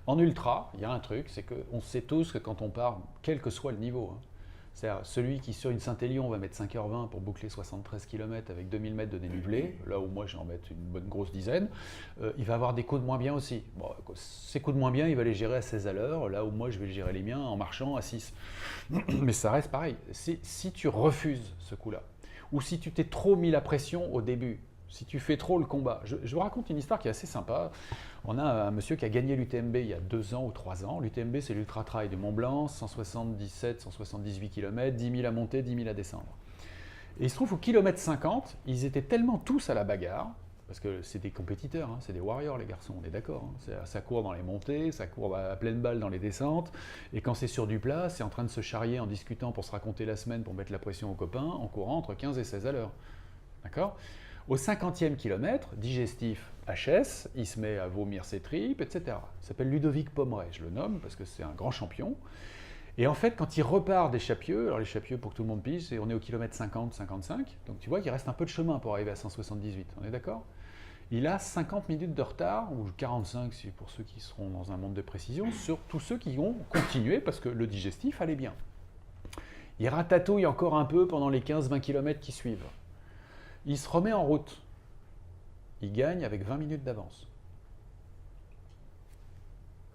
en ultra, il y a un truc, c'est qu'on sait tous que quand on part, quel que soit le niveau, hein, c'est-à-dire celui qui sur une Saint-Élion va mettre 5h20 pour boucler 73 km avec 2000 mètres de dénivelé, là où moi je vais en mettre une bonne grosse dizaine, il va avoir des coups de moins bien aussi. Bon, ces coups de moins bien, il va les gérer à 16 à l'heure, là où moi je vais gérer les miens en marchant à 6. Mais ça reste pareil. Si tu refuses ce coup-là, ou si tu t'es trop mis la pression au début, si tu fais trop le combat. Je vous raconte une histoire qui est assez sympa. On a un monsieur qui a gagné l'UTMB il y a 2 ans ou 3 ans. L'UTMB, c'est l'Ultra Trail du Mont Blanc, 177, 178 km, 10 000 à monter, 10 000 à descendre. Et il se trouve au kilomètre 50, ils étaient tellement tous à la bagarre, parce que c'est des compétiteurs, hein, c'est des warriors les garçons, on est d'accord. Hein, ça court dans les montées, ça court à pleine balle dans les descentes, et quand c'est sur du plat, c'est en train de se charrier en discutant pour se raconter la semaine, pour mettre la pression aux copains, en courant entre 15 et 16 à l'heure. D'accord ? Au 50e kilomètre, digestif HS, il se met à vomir ses tripes, etc. Il s'appelle Ludovic Pomeray, je le nomme parce que c'est un grand champion. Et en fait, quand il repart des Chapieux, alors les Chapieux, pour que tout le monde pige, on est au kilomètre 50-55, donc tu vois qu'il reste un peu de chemin pour arriver à 178, on est d'accord? Il a 50 minutes de retard, ou 45 si pour ceux qui seront dans un monde de précision, sur tous ceux qui ont continué parce que le digestif allait bien. Il ratatouille encore un peu pendant les 15-20 km qui suivent. Il se remet en route. Il gagne avec 20 minutes d'avance.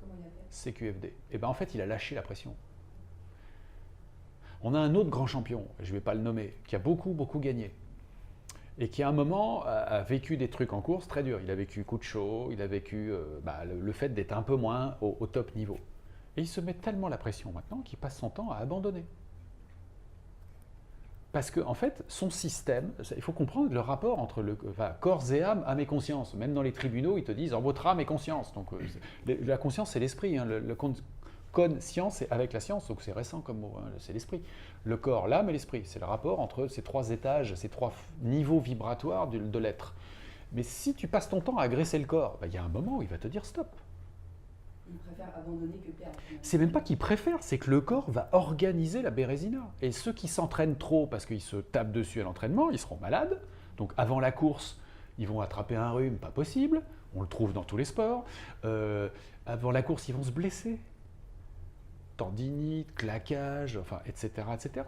Comment il a fait? CQFD. Et bien en fait, il a lâché la pression. On a un autre grand champion, je ne vais pas le nommer, qui a beaucoup gagné. Et qui à un moment a vécu des trucs en course très durs. Il a vécu coup de chaud, il a vécu le fait d'être un peu moins au top niveau. Et il se met tellement la pression maintenant qu'il passe son temps à abandonner. Parce que, en fait, son système, il faut comprendre le rapport entre corps et âme et conscience. Même dans les tribunaux, ils te disent « votre âme et conscience ». Donc, la conscience, c'est l'esprit. Hein. Conscience, c'est avec la science, donc c'est récent comme mot, hein, c'est l'esprit. Le corps, l'âme et l'esprit, c'est le rapport entre ces 3 étages, ces 3 niveaux vibratoires de l'être. Mais si tu passes ton temps à agresser le corps, il y a un moment où il va te dire « stop ». Il préfère abandonner que perdre. C'est même pas qu'il préfère, c'est que le corps va organiser la bérésina. Et ceux qui s'entraînent trop parce qu'ils se tapent dessus à l'entraînement, ils seront malades. Donc avant la course, ils vont attraper un rhume, pas possible. On le trouve dans tous les sports. Avant la course, ils vont se blesser. Tendinite, claquage, enfin, etc. etc.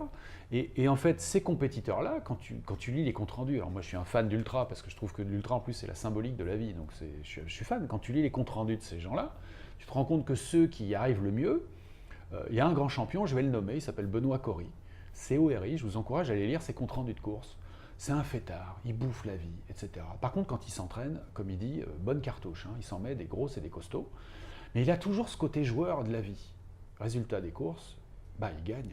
Et en fait, ces compétiteurs-là, quand tu lis les comptes rendus, alors moi je suis un fan d'ultra parce que je trouve que l'ultra en plus c'est la symbolique de la vie, donc je suis fan. Quand tu lis les comptes rendus de ces gens-là, tu te rends compte que ceux qui y arrivent le mieux, il y a un grand champion, je vais le nommer, il s'appelle Benoît Cory, CORI, je vous encourage à aller lire ses comptes rendus de course. C'est un fêtard, il bouffe la vie, etc. Par contre, quand il s'entraîne, comme il dit, bonne cartouche, hein, il s'en met des grosses et des costauds, mais il a toujours ce côté joueur de la vie. Résultat des courses, il gagne.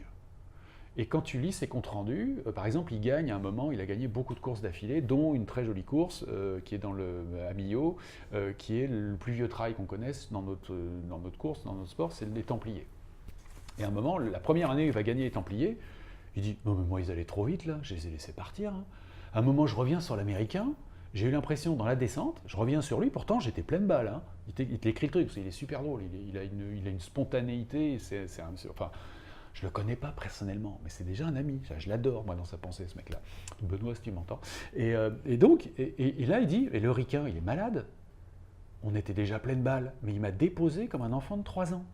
Et quand tu lis ses comptes rendus, par exemple, il gagne à un moment, il a gagné beaucoup de courses d'affilée, dont une très jolie course qui est à Millau, qui est le plus vieux trail qu'on connaisse dans notre course, dans notre sport, c'est les Templiers. Et à un moment, la première année où il va gagner les Templiers, il dit « Non mais moi ils allaient trop vite là, je les ai laissés partir. Hein. » À un moment, je reviens sur l'Américain, j'ai eu l'impression dans la descente, je reviens sur lui, pourtant j'étais pleine balle. Hein. Il t'écrit le truc, parce qu'il est super drôle, il a une spontanéité, enfin, je le connais pas personnellement, mais c'est déjà un ami, je l'adore moi dans sa pensée ce mec-là. Benoît, si tu m'entends. Et là il dit, et le ricain il est malade, on était déjà pleine balle, mais il m'a déposé comme un enfant de 3 ans.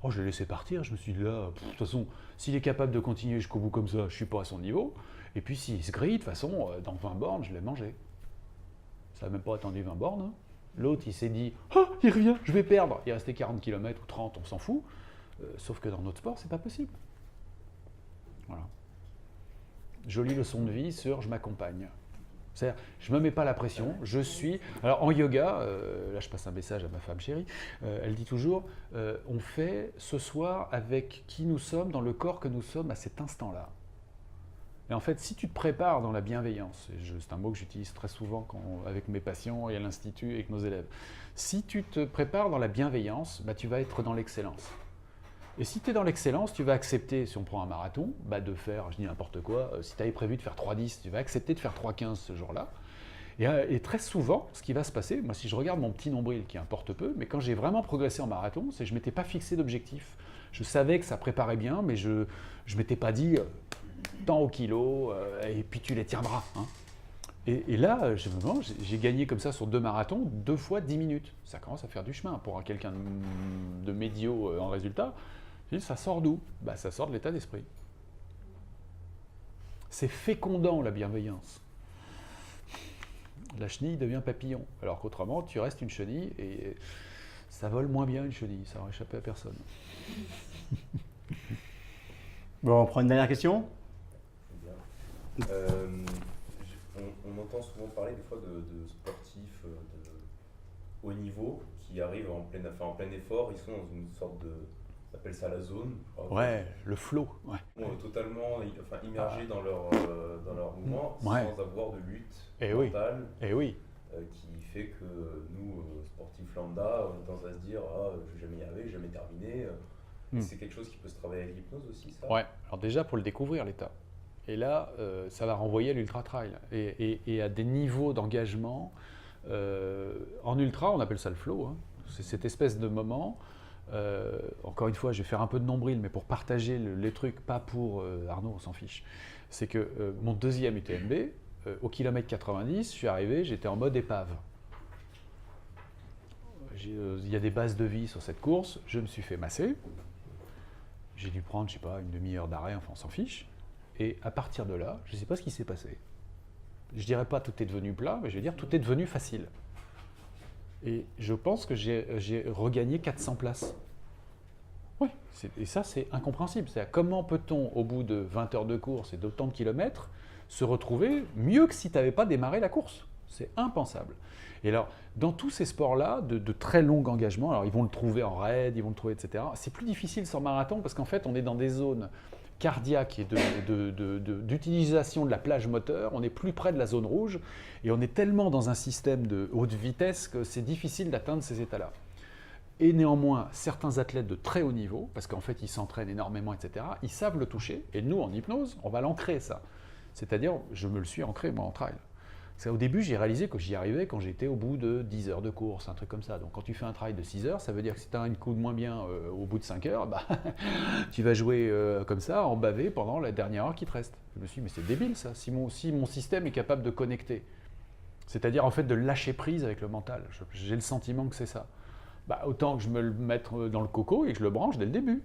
Oh, je l'ai laissé partir, je me suis dit là, de toute façon, s'il est capable de continuer jusqu'au bout comme ça, je suis pas à son niveau, et puis s'il se grille, de toute façon, dans 20 bornes, je l'ai mangé. Ça n'a même pas attendu 20 bornes, hein. L'autre, il s'est dit « Ah, il revient, je vais perdre !» Il est resté 40 km ou 30, on s'en fout. Sauf que dans notre sport, c'est pas possible. Voilà. Jolie leçon de vie sur « je m'accompagne ». C'est-à-dire, je ne me mets pas la pression, je suis... Alors en yoga, là je passe un message à ma femme chérie, elle dit toujours, on fait ce soir avec qui nous sommes, dans le corps que nous sommes à cet instant-là. Et en fait, si tu te prépares dans la bienveillance, c'est un mot que j'utilise très souvent avec mes patients et à l'institut et avec nos élèves, si tu te prépares dans la bienveillance, bah, tu vas être dans l'excellence. Et si tu es dans l'excellence, tu vas accepter, si on prend un marathon, bah de faire, je dis n'importe quoi, si tu avais prévu de faire 3,10, tu vas accepter de faire 3,15 ce jour-là. Et très souvent, ce qui va se passer, moi si je regarde mon petit nombril qui importe peu, mais quand j'ai vraiment progressé en marathon, c'est que je ne m'étais pas fixé d'objectif. Je savais que ça préparait bien, mais je ne m'étais pas dit tant au kilo, et puis tu les tiendras. Hein. Et là, j'ai gagné comme ça sur 2 marathons, 2 fois 10 minutes. Ça commence à faire du chemin pour quelqu'un de médio en résultat. Ça sort d'où? Bah, ça sort de l'état d'esprit. C'est fécondant la bienveillance. La chenille devient papillon, alors qu'autrement tu restes une chenille et ça vole moins bien une chenille, ça n'aurait échappé à personne. Bon, on prend une dernière question. Bien. On entend souvent parler des fois de sportifs de haut niveau qui arrivent en plein effort, ils sont dans une sorte de... On appelle ça la zone. Ouais, le flow. Ouais. Totalement immergés dans leur mouvement, ouais. sans avoir de lutte mentale. Et oui. Qui fait que nous, sportifs lambda, on a tendance à se dire je vais jamais y arriver, je vais jamais terminer. C'est quelque chose qui peut se travailler avec l'hypnose aussi, ça? Ouais, alors déjà pour le découvrir, l'état. Et là, ça va renvoyer à l'ultra-trail. Et à des niveaux d'engagement. En ultra, on appelle ça le flow. Hein. C'est cette espèce de moment. Encore une fois, je vais faire un peu de nombril, mais pour partager les trucs, pas pour Arnaud, on s'en fiche. C'est que mon deuxième UTMB, au kilomètre 90, je suis arrivé, j'étais en mode épave. Il y a des bases de vie sur cette course, je me suis fait masser. J'ai dû prendre, je sais pas, une demi-heure d'arrêt, enfin on s'en fiche. Et à partir de là, je ne sais pas ce qui s'est passé. Je dirais pas tout est devenu plat, mais je vais dire tout est devenu facile. Et je pense que j'ai regagné 400 places. Oui, et ça c'est incompréhensible. C'est-à-dire, comment peut-on, au bout de 20 heures de course et d'autant de kilomètres, se retrouver mieux que si tu n'avais pas démarré la course? C'est impensable. Et alors, dans tous ces sports-là, de très long engagement, alors ils vont le trouver en raid, ils vont le trouver, etc. C'est plus difficile sur marathon parce qu'en fait, on est dans des zones cardiaque et d'utilisation de la plage moteur, on est plus près de la zone rouge et on est tellement dans un système de haute vitesse que c'est difficile d'atteindre ces états-là. Et néanmoins, certains athlètes de très haut niveau, parce qu'en fait ils s'entraînent énormément, etc., ils savent le toucher et nous en hypnose, on va l'ancrer ça. C'est-à-dire, je me le suis ancré moi en trail. Au début, j'ai réalisé que j'y arrivais quand j'étais au bout de 10 heures de course, un truc comme ça. Donc quand tu fais un trail de 6 heures, ça veut dire que si tu as une coup de moins bien au bout de 5 heures, bah, tu vas jouer comme ça, en bavé pendant la dernière heure qui te reste. Je me suis dit, mais c'est débile ça, si mon système est capable de connecter. C'est-à-dire en fait de lâcher prise avec le mental. J'ai le sentiment que c'est ça. Bah, autant que je me le mette dans le coco et que je le branche dès le début.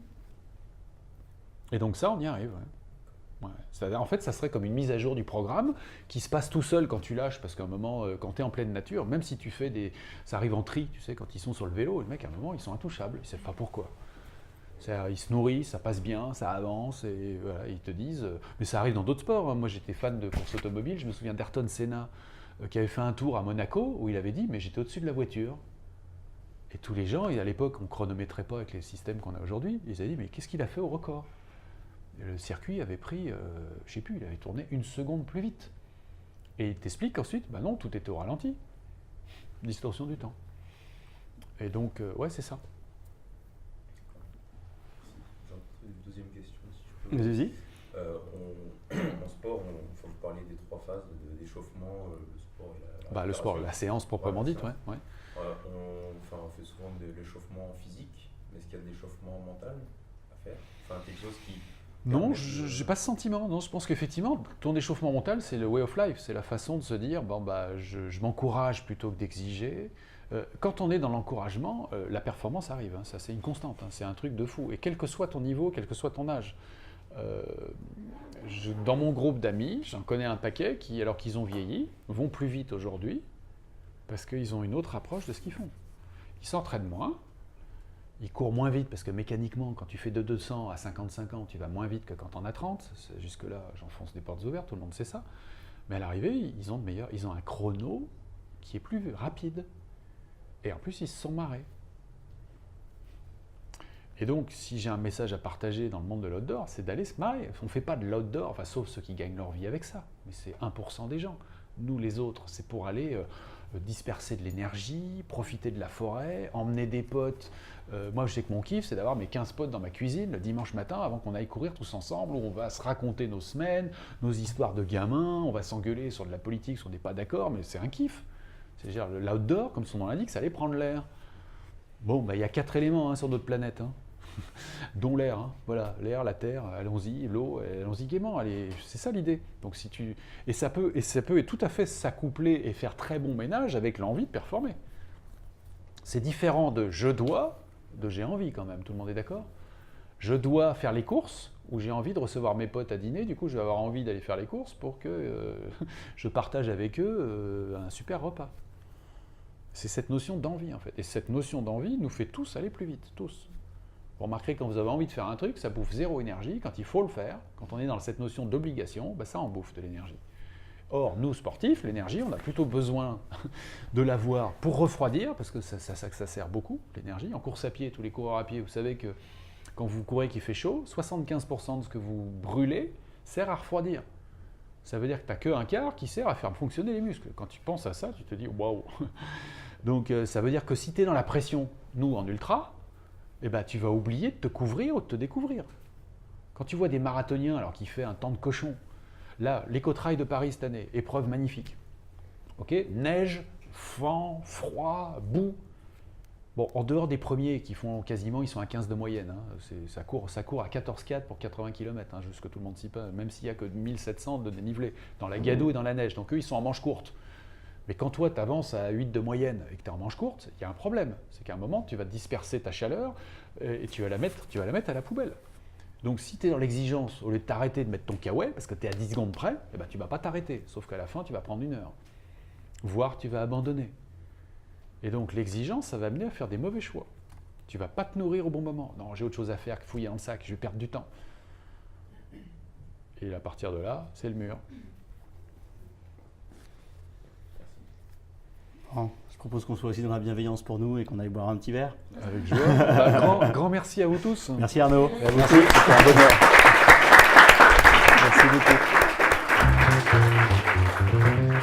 Et donc ça, on y arrive. Ouais. Ouais. En fait, ça serait comme une mise à jour du programme qui se passe tout seul quand tu lâches, parce qu'à un moment, quand tu es en pleine nature, même si tu fais des... Ça arrive en tri, tu sais, quand ils sont sur le vélo, les mecs, à un moment, ils sont intouchables, ils ne savent pas pourquoi. Ils se nourrissent, ça passe bien, ça avance, et voilà, ils te disent... Mais ça arrive dans d'autres sports. Hein. Moi, j'étais fan de course automobile, je me souviens d'Ayrton Senna, qui avait fait un tour à Monaco, où il avait dit « mais j'étais au-dessus de la voiture ». Et tous les gens, et à l'époque, on ne chronométrait pas avec les systèmes qu'on a aujourd'hui, ils avaient dit « mais qu'est-ce qu'il a fait au record ?» Le circuit avait pris, je ne sais plus, il avait tourné 1 seconde plus vite. Et il t'explique ensuite, bah non, tout était au ralenti. Distorsion du temps. Et donc, ouais, c'est ça. J'ai une deuxième question, si je peux. Vas-y. En sport, vous parlez des 3 phases d'échauffement, le sport et le sport, la séance proprement dite, ouais. On fait souvent de l'échauffement physique, mais est-ce qu'il y a de l'échauffement mental à faire? Enfin, quelque chose qui... Non, je n'ai pas ce sentiment. Non, je pense qu'effectivement, ton échauffement mental, c'est le way of life. C'est la façon de se dire, bon, bah, je m'encourage plutôt que d'exiger. Quand on est dans l'encouragement, la performance arrive. Hein, ça, c'est une constante. Hein, c'est un truc de fou. Et quel que soit ton niveau, quel que soit ton âge. Dans mon groupe d'amis, j'en connais un paquet qui, alors qu'ils ont vieilli, vont plus vite aujourd'hui Parce qu'ils ont une autre approche de ce qu'ils font. Ils s'entraînent moins, ils courent moins vite, parce que mécaniquement, quand tu fais de 200 à 55 ans, tu vas moins vite que quand tu en as 30. Jusque-là, j'enfonce des portes ouvertes, tout le monde sait ça. Mais à l'arrivée, ils ont un chrono qui est plus rapide. Et en plus, ils se sont marrés. Et donc, si j'ai un message à partager dans le monde de l'outdoor, c'est d'aller se marrer. On ne fait pas de l'outdoor, enfin, sauf ceux qui gagnent leur vie avec ça. Mais c'est 1% des gens. Nous, les autres, c'est pour aller disperser de l'énergie, profiter de la forêt, emmener des potes. Moi, je sais que mon kiff, c'est d'avoir mes 15 potes dans ma cuisine le dimanche matin avant qu'on aille courir tous ensemble, où on va se raconter nos semaines, nos histoires de gamins, on va s'engueuler sur de la politique, sur des pas d'accord, mais c'est un kiff. C'est-à-dire, l'outdoor, comme son nom l'indique, ça allait prendre l'air. Bon, bah, il y a 4 éléments sur notre planète, dont l'air. Voilà, l'air, la terre, allons-y, l'eau, allons-y gaiement. Allez, c'est ça l'idée. Donc, et ça peut tout à fait s'accoupler et faire très bon ménage avec l'envie de performer. C'est différent de je dois, de j'ai envie quand même. Tout le monde est d'accord? Je dois faire les courses, ou j'ai envie de recevoir mes potes à dîner. Du coup, je vais avoir envie d'aller faire les courses pour que je partage avec eux un super repas. C'est cette notion d'envie, en fait. Et cette notion d'envie nous fait tous aller plus vite, tous. Vous remarquerez, quand vous avez envie de faire un truc, ça bouffe zéro énergie. Quand il faut le faire, quand on est dans cette notion d'obligation, bah ça en bouffe de l'énergie. Or, nous, sportifs, l'énergie, on a plutôt besoin de l'avoir pour refroidir, parce que ça sert beaucoup, l'énergie. En course à pied, tous les coureurs à pied, vous savez que quand vous courez qu'il fait chaud, 75% de ce que vous brûlez sert à refroidir. Ça veut dire que tu n'as qu'un quart qui sert à faire fonctionner les muscles. Quand tu penses à ça, tu te dis « waouh ». Donc, ça veut dire que si tu es dans la pression, nous, en ultra, eh ben, tu vas oublier de te couvrir ou de te découvrir. Quand tu vois des marathoniens alors qu'il fait un temps de cochon, là, l'éco-trail de Paris cette année, épreuve magnifique. Okay, neige, vent, froid, boue. Bon, en dehors des premiers qui font quasiment, ils sont à 15 de moyenne. Ça court à 14,4 pour 80 km, jusque tout le monde s'y passe, même s'il n'y a que 1700 de dénivelé, dans la gadoue et dans la neige. Donc eux, ils sont en manche courte. Mais quand toi, tu avances à 8 de moyenne et que tu es en manche courte, il y a un problème. C'est qu'à un moment, tu vas disperser ta chaleur et tu vas la mettre à la poubelle. Donc si tu es dans l'exigence, au lieu de t'arrêter de mettre ton kawaii, parce que tu es à 10 secondes près, eh ben, tu ne vas pas t'arrêter. Sauf qu'à la fin, tu vas prendre 1 heure. Voire tu vas abandonner. Et donc l'exigence, ça va amener à faire des mauvais choix. Tu ne vas pas te nourrir au bon moment. Non, j'ai autre chose à faire que fouiller dans le sac, je vais perdre du temps. Et à partir de là, c'est le mur. Bon, je propose qu'on soit aussi dans la bienveillance pour nous et qu'on aille boire un petit verre. Avec joie. Grand merci à vous tous. Merci Arnaud. Merci, c'était un bonheur. Merci beaucoup.